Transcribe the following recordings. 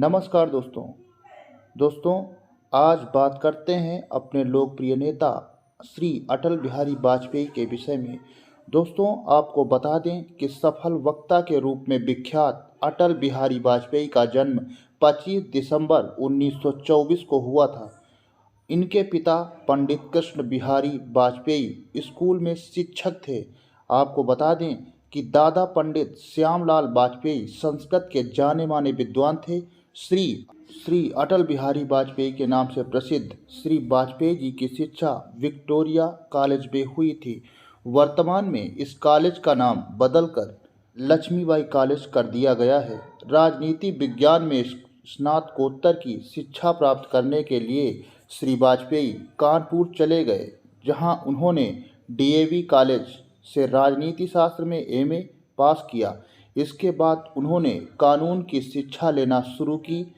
नमस्कार दोस्तों आज बात करते हैं अपने लोकप्रिय नेता श्री अटल बिहारी वाजपेयी के विषय में। दोस्तों आपको बता दें कि सफल वक्ता के रूप में विख्यात अटल बिहारी वाजपेयी का जन्म 25 दिसंबर 1924 को हुआ था। इनके पिता पंडित कृष्ण बिहारी वाजपेयी स्कूल में शिक्षक थे। आपको बता दें कि दादा पंडित श्यामलाल वाजपेयी संस्कृत के जाने माने विद्वान थे। श्री अटल बिहारी वाजपेयी के नाम से प्रसिद्ध श्री वाजपेयी जी की शिक्षा विक्टोरिया कॉलेज में हुई थी। वर्तमान में इस कॉलेज का नाम बदलकर लक्ष्मीबाई कॉलेज कर दिया गया है। राजनीति विज्ञान में स्नातकोत्तर की शिक्षा प्राप्त करने के लिए श्री वाजपेयी कानपुर चले गए, जहां उन्होंने डीएवी कॉलेज से राजनीति शास्त्र में एमए पास किया। इसके बाद उन्होंने कानून की शिक्षा लेना शुरू की।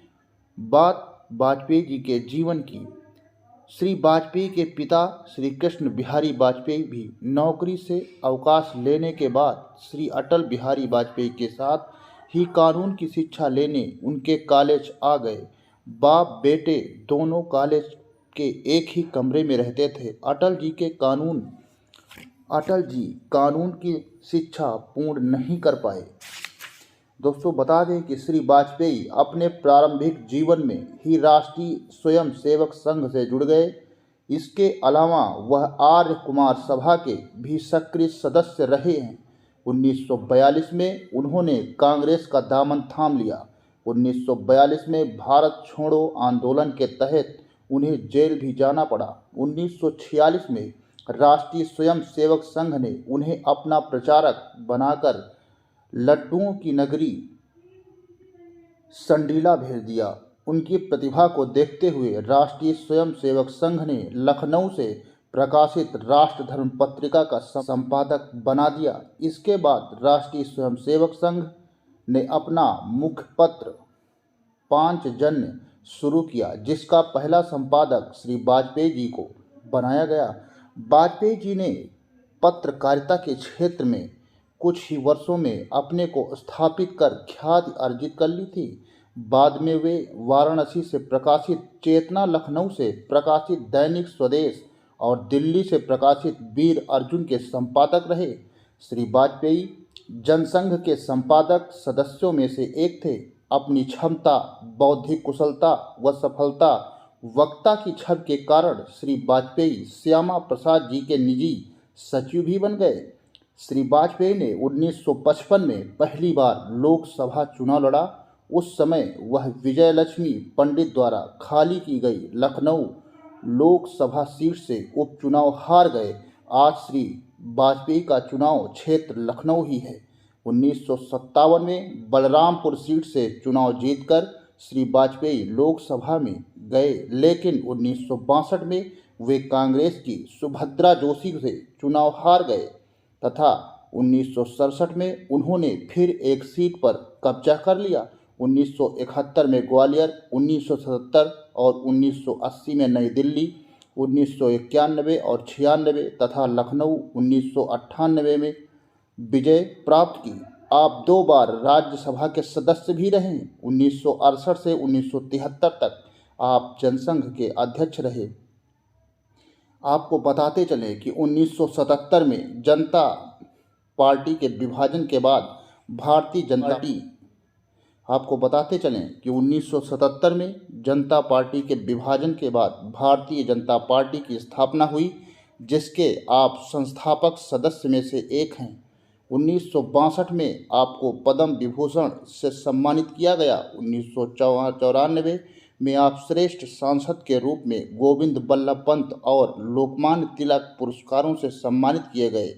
बात वाजपेयी जी के जीवन की। श्री वाजपेयी के पिता श्री कृष्ण बिहारी वाजपेयी भी नौकरी से अवकाश लेने के बाद श्री अटल बिहारी वाजपेयी के साथ ही कानून की शिक्षा लेने उनके कॉलेज आ गए। बाप बेटे दोनों कॉलेज के एक ही कमरे में रहते थे। अटल जी कानून की शिक्षा पूर्ण नहीं कर पाए। दोस्तों बता दें कि श्री वाजपेयी अपने प्रारंभिक जीवन में ही राष्ट्रीय स्वयं सेवक संघ से जुड़ गए। इसके अलावा वह आर्य कुमार सभा के भी सक्रिय सदस्य रहे हैं। 1942 में उन्होंने कांग्रेस का दामन थाम लिया। 1942 में भारत छोड़ो आंदोलन के तहत उन्हें जेल भी जाना पड़ा। 1946 में राष्ट्रीय स्वयं सेवक संघ ने उन्हें अपना प्रचारक बनाकर लड्डुओं की नगरी संडीला भेज दिया। उनकी प्रतिभा को देखते हुए राष्ट्रीय स्वयं सेवक संघ ने लखनऊ से प्रकाशित राष्ट्र धर्म पत्रिका का संपादक बना दिया। इसके बाद राष्ट्रीय स्वयं सेवक संघ ने अपना मुखपत्र पांचजन्य शुरू किया, जिसका पहला संपादक श्री वाजपेयी जी को बनाया गया। वाजपेयी जी ने पत्रकारिता के क्षेत्र में कुछ ही वर्षों में अपने को स्थापित कर ख्याति अर्जित कर ली थी। बाद में वे वाराणसी से प्रकाशित चेतना, लखनऊ से प्रकाशित दैनिक स्वदेश और दिल्ली से प्रकाशित वीर अर्जुन के संपादक रहे। श्री वाजपेयी जनसंघ के संपादक सदस्यों में से एक थे। अपनी क्षमता, बौद्धिक कुशलता व सफलता वक्ता की छवि के कारण श्री वाजपेयी श्यामा प्रसाद जी के निजी सचिव भी बन गए। श्री वाजपेयी ने 1955 में पहली बार लोकसभा चुनाव लड़ा। उस समय वह विजयलक्ष्मी पंडित द्वारा खाली की गई लखनऊ लोकसभा सीट से उपचुनाव हार गए। आज श्री वाजपेयी का चुनाव क्षेत्र लखनऊ ही है। 1957 में बलरामपुर सीट से चुनाव जीतकर श्री वाजपेयी लोकसभा में गए, लेकिन 1962 में वे कांग्रेस की सुभद्रा जोशी से चुनाव हार गए तथा 1967 में उन्होंने फिर एक सीट पर कब्जा कर लिया। 1971 में ग्वालियर, 1977 और 1980 में नई दिल्ली, 1991 और 96 तथा लखनऊ 1998 में विजय प्राप्त की। आप 2 बार राज्यसभा के सदस्य भी रहे। 1968 से 1973 तक आप जनसंघ के अध्यक्ष रहे। आपको बताते चलें कि 1977 में जनता पार्टी के विभाजन के बाद भारतीय जनता पार्टी आपको बताते चलें कि 1977 में जनता पार्टी के विभाजन के बाद भारतीय जनता पार्टी की स्थापना हुई, जिसके आप संस्थापक सदस्य में से एक हैं। 1962 में आपको पद्म विभूषण से सम्मानित किया गया। 1994 में आप श्रेष्ठ सांसद के रूप में गोविंद बल्लभ पंत और लोकमान्य तिलक पुरस्कारों से सम्मानित किए गए।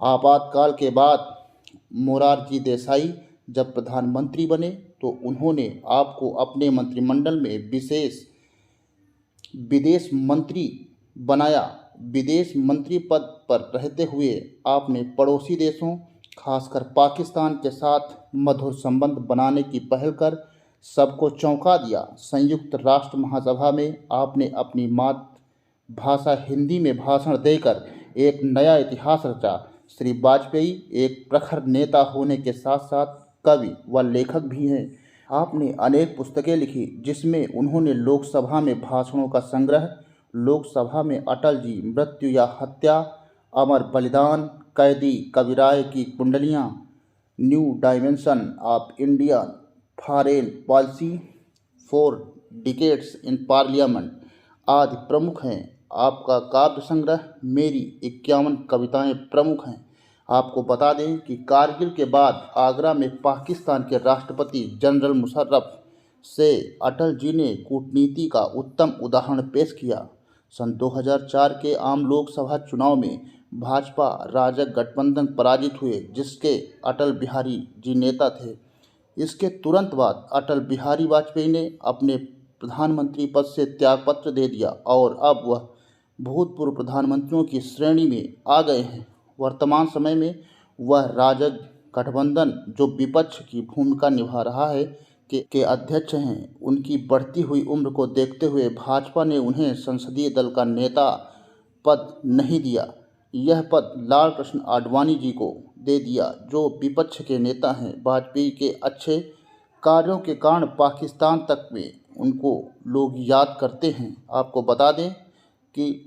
आपातकाल के बाद मोरारजी देसाई जब प्रधानमंत्री बने तो उन्होंने आपको अपने मंत्रिमंडल में विदेश मंत्री बनाया। विदेश मंत्री पद पर रहते हुए आपने पड़ोसी देशों, खासकर पाकिस्तान के साथ मधुर संबंध बनाने की पहल कर सबको चौंका दिया। संयुक्त राष्ट्र महासभा में आपने अपनी मातृभाषा हिंदी में भाषण देकर एक नया इतिहास रचा। श्री वाजपेयी एक प्रखर नेता होने के साथ साथ कवि व लेखक भी हैं। आपने अनेक पुस्तकें लिखी जिसमें उन्होंने लोकसभा में भाषणों का संग्रह, लोकसभा में अटल जी मृत्यु या हत्या, अमर बलिदान, कैदी कबीराय की कुंडलियाँ, new dimension of Indian foreign policy, 4 decades in parliament आदि प्रमुख हैं। आपका काव्य संग्रह मेरी 51 कविताएं प्रमुख हैं। आपको बता दें कि कारगिल के बाद आगरा में पाकिस्तान के राष्ट्रपति जनरल मुशर्रफ से अटल जी ने कूटनीति का उत्तम उदाहरण पेश किया। सन 2004 के आम लोकसभा चुनाव में भाजपा राजग गठबंधन पराजित हुए, जिसके अटल बिहारी जी नेता थे। इसके तुरंत बाद अटल बिहारी वाजपेयी ने अपने प्रधानमंत्री पद से त्यागपत्र दे दिया और अब वह भूतपूर्व प्रधानमंत्रियों की श्रेणी में आ गए हैं। वर्तमान समय में वह राजग गठबंधन, जो विपक्ष की भूमिका निभा रहा है, के अध्यक्ष हैं। उनकी बढ़ती हुई उम्र को देखते हुए भाजपा ने उन्हें संसदीय दल का नेता पद नहीं दिया। यह पद लाल कृष्ण आडवाणी जी को दे दिया, जो विपक्ष के नेता हैं। वाजपेयी के अच्छे कार्यों के कारण पाकिस्तान तक में उनको लोग याद करते हैं। आपको बता दें कि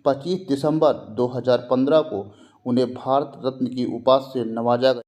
25 दिसंबर 2015 को उन्हें भारत रत्न की उपाधि से नवाजा गया।